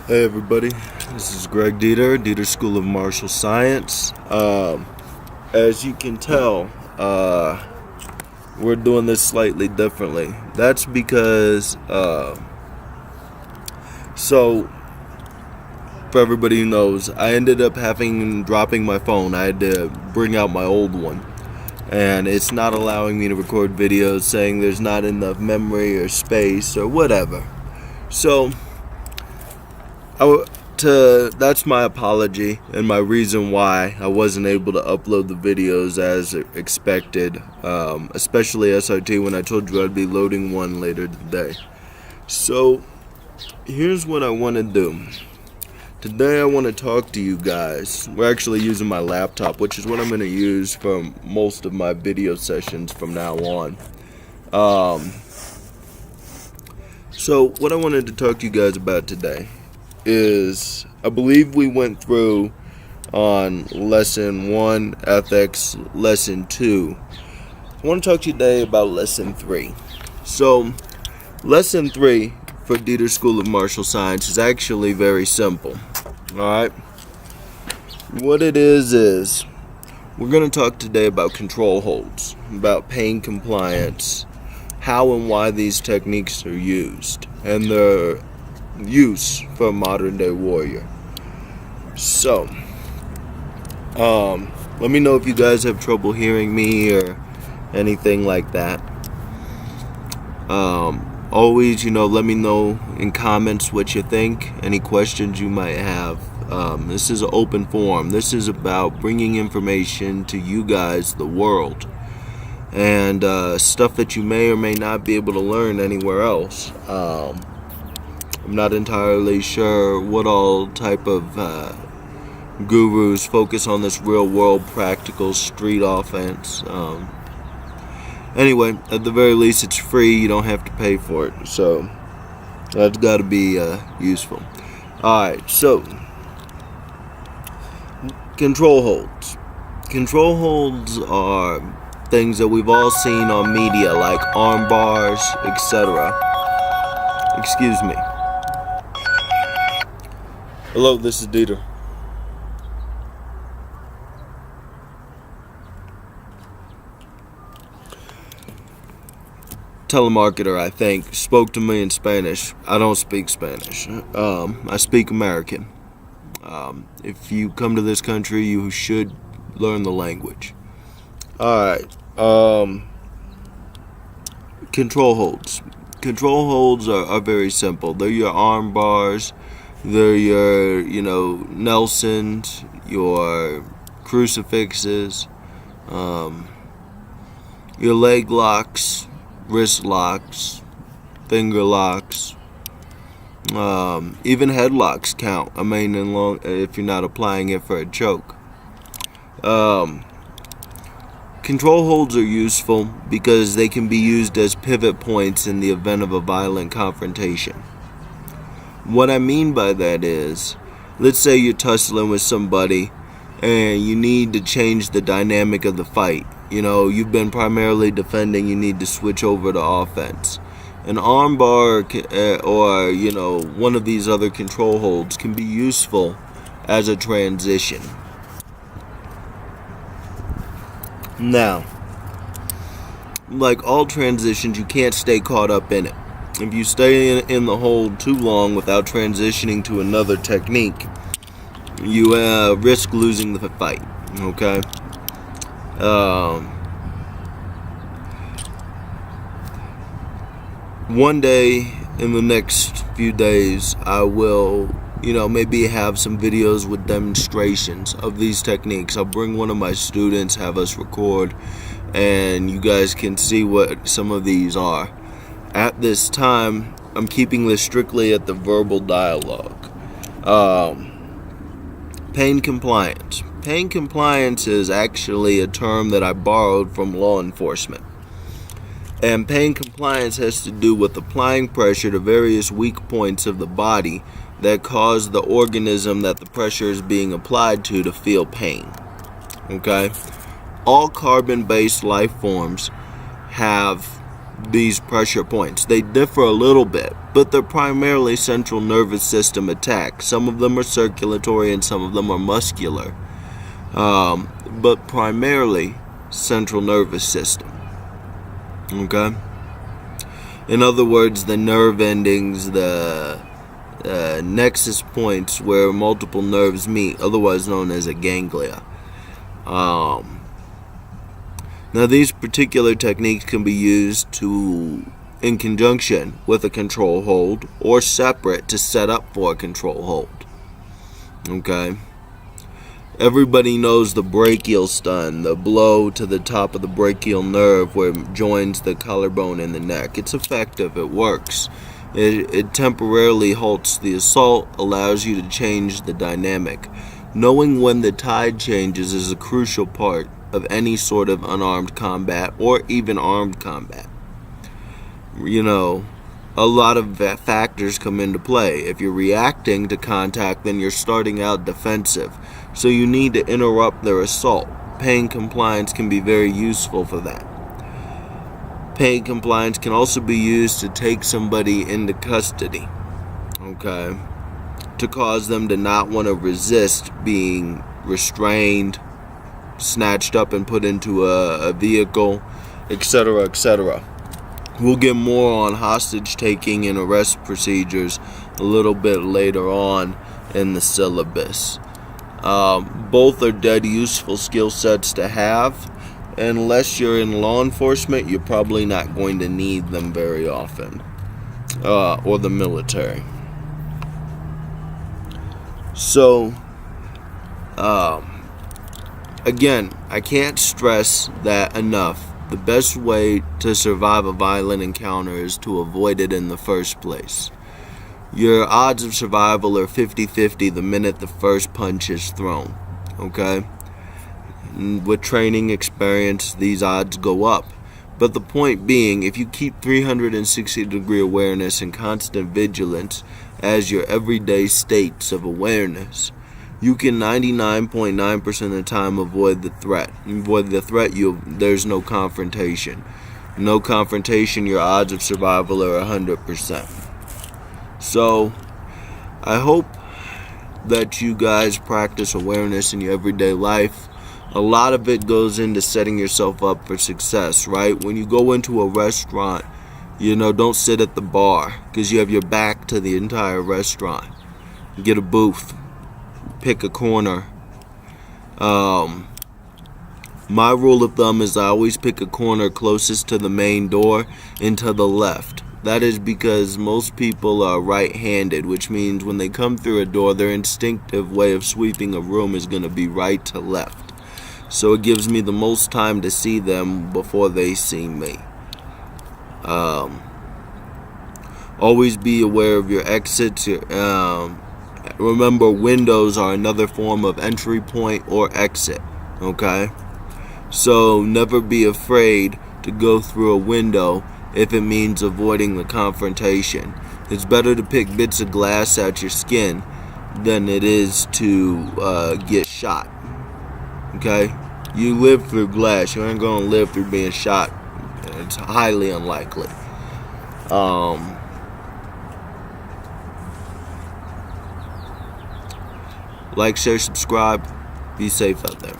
Hey everybody, this is Greg Dieter School of Martial Science. As you can tell, we're doing this slightly differently. That's because, so for everybody who knows, I ended up dropping my phone. I had to bring out my old one, and it's not allowing me to record videos, saying there's not enough memory or space or whatever. So that's my apology and my reason why I wasn't able to upload the videos as expected, especially SRT when I told you I'd be loading one later today. So here's what I want to do. Today I want to talk to you guys. We're actually using my laptop, which is what I'm going to use for most of my video sessions from now on. So what I wanted to talk to you guys about today is, I believe we went through on lesson 1 ethics, lesson 2. I want to talk to you today about lesson 3. So lesson 3 for Dieter School of Martial Science is actually very simple. Alright, what it is we're going to talk today about control holds, about pain compliance, how and why these techniques are used, and their use for a modern day warrior. So let me know if you guys have trouble hearing me or anything like that. Always, let me know in comments what you think, any questions you might have. This is an open forum. This is about bringing information to you guys, the world, and stuff that you may or may not be able to learn anywhere else. I'm not entirely sure what all type of gurus focus on this real world practical street offense. Anyway, at the very least it's free. You don't have to pay for it, so that's got to be useful. Alright, so control holds. Control holds are things that we've all seen on media, like arm bars, etc. Excuse me. Hello, this is Dieter. Telemarketer, I think, spoke to me in Spanish. I don't speak Spanish. I speak American. If you come to this country, you should learn the language. Alright. Control holds. Control holds are very simple. They're your arm bars. They're your, Nelsons, your crucifixes, your leg locks, wrist locks, finger locks, even headlocks count. I mean, if you're not applying it for a choke. Control holds are useful because they can be used as pivot points in the event of a violent confrontation. What I mean by that is, let's say you're tussling with somebody and you need to change the dynamic of the fight. You've been primarily defending, you need to switch over to offense. An arm bar or, one of these other control holds can be useful as a transition. Now, like all transitions, you can't stay caught up in it. If you stay in the hold too long without transitioning to another technique, you risk losing the fight. Okay? One day, in the next few days, I will, maybe have some videos with demonstrations of these techniques. I'll bring one of my students, have us record, and you guys can see what some of these are. At this time, I'm keeping this strictly at the verbal dialogue. Pain compliance. Pain compliance is actually a term that I borrowed from law enforcement. And pain compliance has to do with applying pressure to various weak points of the body that cause the organism that the pressure is being applied to feel pain. Okay? All carbon-based life forms have these pressure points. They differ a little bit, but they're primarily central nervous system attacks. Some of them are circulatory and some of them are muscular, but primarily central nervous system. Okay? In other words, the nerve endings, the nexus points where multiple nerves meet, otherwise known as a ganglia. Now, these particular techniques can be used in conjunction with a control hold or separate to set up for a control hold. Okay? Everybody knows the brachial stun, the blow to the top of the brachial nerve where it joins the collarbone and the neck. It's effective. It works. It temporarily halts the assault, allows you to change the dynamic. Knowing when the tide changes is a crucial part of any sort of unarmed combat or even armed combat. You know, a lot of factors come into play. If you're reacting to contact, then you're starting out defensive. So you need to interrupt their assault. Pain compliance can be very useful for that. Pain compliance can also be used to take somebody into custody, okay, to cause them to not want to resist being restrained, snatched up and put into a vehicle, etc., etc. We'll get more on hostage taking and arrest procedures a little bit later on in the syllabus. Both are dead useful skill sets to have. Unless you're in law enforcement, you're probably not going to need them very often, or the military. So, again, I can't stress that enough. The best way to survive a violent encounter is to avoid it in the first place. Your odds of survival are 50-50 the minute the first punch is thrown, okay? With training experience, these odds go up. But the point being, if you keep 360-degree awareness and constant vigilance as your everyday states of awareness, you can 99.9% of the time avoid the threat. Avoid the threat, there's no confrontation. No confrontation, your odds of survival are 100%. So, I hope that you guys practice awareness in your everyday life. A lot of it goes into setting yourself up for success, right? When you go into a restaurant, don't sit at the bar because you have your back to the entire restaurant. Get a booth. Pick a corner. My rule of thumb is I always pick a corner closest to the main door and to the left. That is because most people are right-handed, which means when they come through a door, their instinctive way of sweeping a room is going to be right to left. So it gives me the most time to see them before they see me. Always be aware of your exits. Remember, windows are another form of entry point or exit, okay? So never be afraid to go through a window if it means avoiding the confrontation. It's better to pick bits of glass at your skin than it is to get shot. Okay? You live through glass. You ain't gonna live through being shot. It's highly unlikely. Like, share, subscribe. Be safe out there.